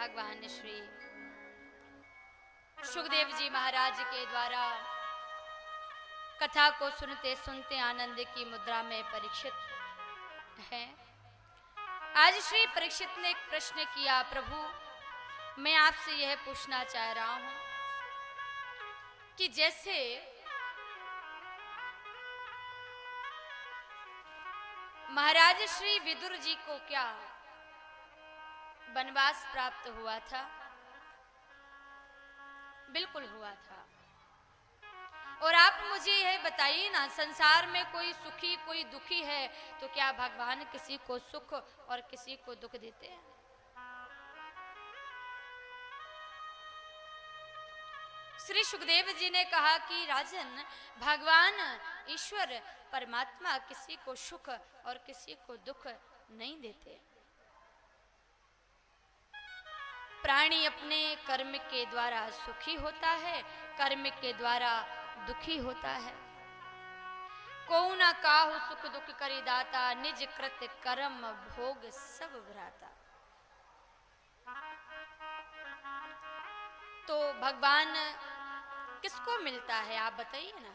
भगवान श्री सुखदेव जी महाराज के द्वारा कथा को सुनते सुनते आनंद की मुद्रा में परीक्षित हैं। आज श्री परीक्षित ने एक प्रश्न किया, प्रभु मैं आपसे यह पूछना चाह रहा हूं कि जैसे महाराज श्री विदुर जी को क्या वनवास प्राप्त हुआ था? बिल्कुल हुआ था। और आप मुझे यह बताइए ना, संसार में कोई सुखी कोई दुखी है तो क्या भगवान किसी को सुख और किसी को दुख देते हैं? श्री सुखदेव जी ने कहा कि राजन, भगवान ईश्वर परमात्मा किसी को सुख और किसी को दुख नहीं देते। प्राणी अपने कर्म के द्वारा सुखी होता है, कर्म के द्वारा दुखी होता है। को न काहु सुख दुख करी दाता, निज कृत कर्म भोग सब भ्राता। तो भगवान किसको मिलता है आप बताइए ना।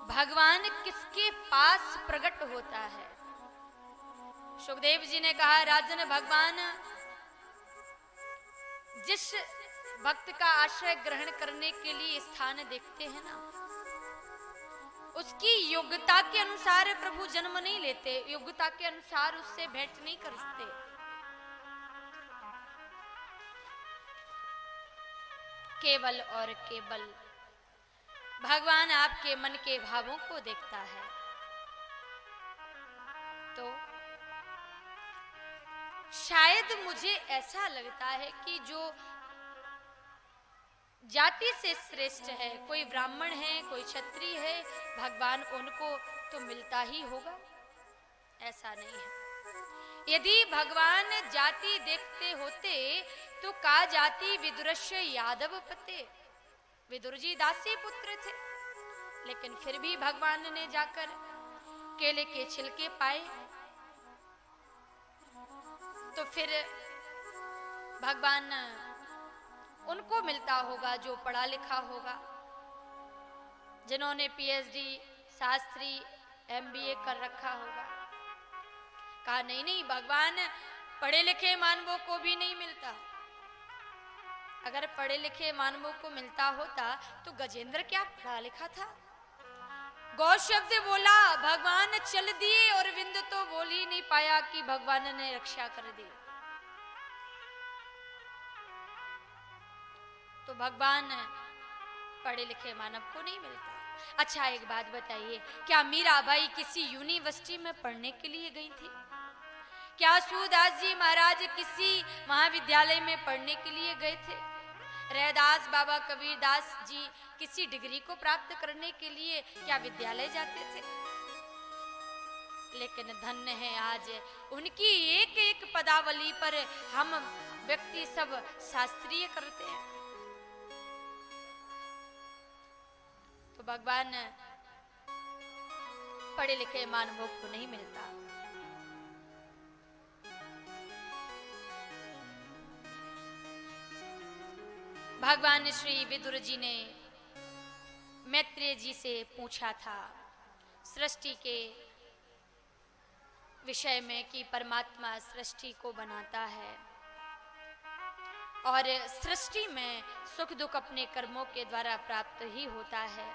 भगवान किसके पास प्रकट होता है? सुखदेव जी ने कहा, राजन भगवान जिस भक्त का आश्रय ग्रहण करने के लिए स्थान देखते हैं ना, उसकी योग्यता के अनुसार प्रभु जन्म नहीं लेते, योग्यता के अनुसार उससे भेंट नहीं करते। केवल और केवल भगवान आपके मन के भावों को देखता है। तो शायद मुझे ऐसा लगता है कि जो जाति से श्रेष्ठ है, कोई ब्राह्मण है कोई क्षत्रिय है, भगवान उनको तो मिलता ही होगा, ऐसा नहीं है। यदि भगवान जाति देखते होते तो का जाति विदुरस्य यादव पते। विदुर जी दासी पुत्र थे, लेकिन फिर भी भगवान ने जाकर केले के छिलके पाए। तो फिर भगवान उनको मिलता होगा जो पढ़ा लिखा होगा, जिन्होंने पीएचडी शास्त्री एमबीए कर रखा होगा। कहा नहीं नहीं, भगवान पढ़े लिखे मानवों को भी नहीं मिलता। अगर पढ़े लिखे मानवों को मिलता होता तो गजेंद्र क्या पढ़ा लिखा था? गौ शब्द बोला, भगवान चल दिए और विंद तो बोल ही नहीं पाया कि भगवान ने रक्षा कर दी। तो भगवान पढ़े लिखे मानव को नहीं मिलता। अच्छा एक बात बताइए, क्या मीराबाई किसी यूनिवर्सिटी में पढ़ने के लिए गई थी? क्या सूरदास जी महाराज किसी महाविद्यालय में पढ़ने के लिए गए थे? रैदास बाबा कबीरदास जी किसी डिग्री को प्राप्त करने के लिए क्या विद्यालय जाते थे? लेकिन धन्य है आज उनकी एक एक पदावली पर हम व्यक्ति सब शास्त्रीय करते हैं। तो भगवान पढ़े लिखे मानवों को नहीं मिलता। भगवान श्री विदुर जी ने मैत्रेय जी से पूछा था सृष्टि के विषय में कि परमात्मा सृष्टि को बनाता है और सृष्टि में सुख दुख अपने कर्मों के द्वारा प्राप्त ही होता है।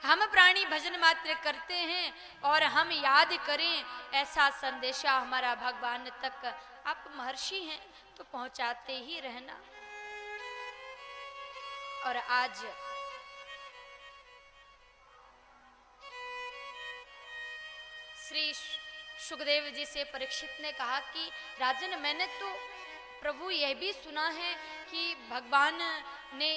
हम प्राणी भजन मात्र करते हैं और हम याद करें, ऐसा संदेशा हमारा भगवान तक आप महर्षि हैं तो पहुंचाते ही रहना। और आज श्री सुखदेव जी से परीक्षित ने कहा कि राजन, मैंने तो प्रभु यह भी सुना है कि भगवान ने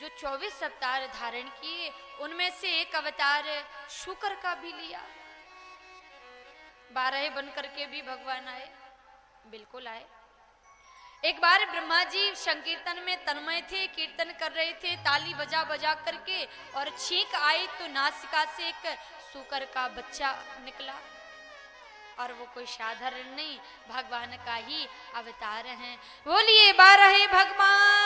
जो 24 अवतार धारण किए उनमें से एक अवतार शुक्र का भी लिया। 12 बन करके भी भगवान आए, बिल्कुल आए। एक बार ब्रह्मा जी संकीर्तन में तन्मय थे, कीर्तन कर रहे थे ताली बजा बजा करके, और छींक आई तो नासिका से एक सूकर का बच्चा निकला। और वो कोई साधारण नहीं, भगवान का ही अवतार हैं। बोलिए 12 भगवान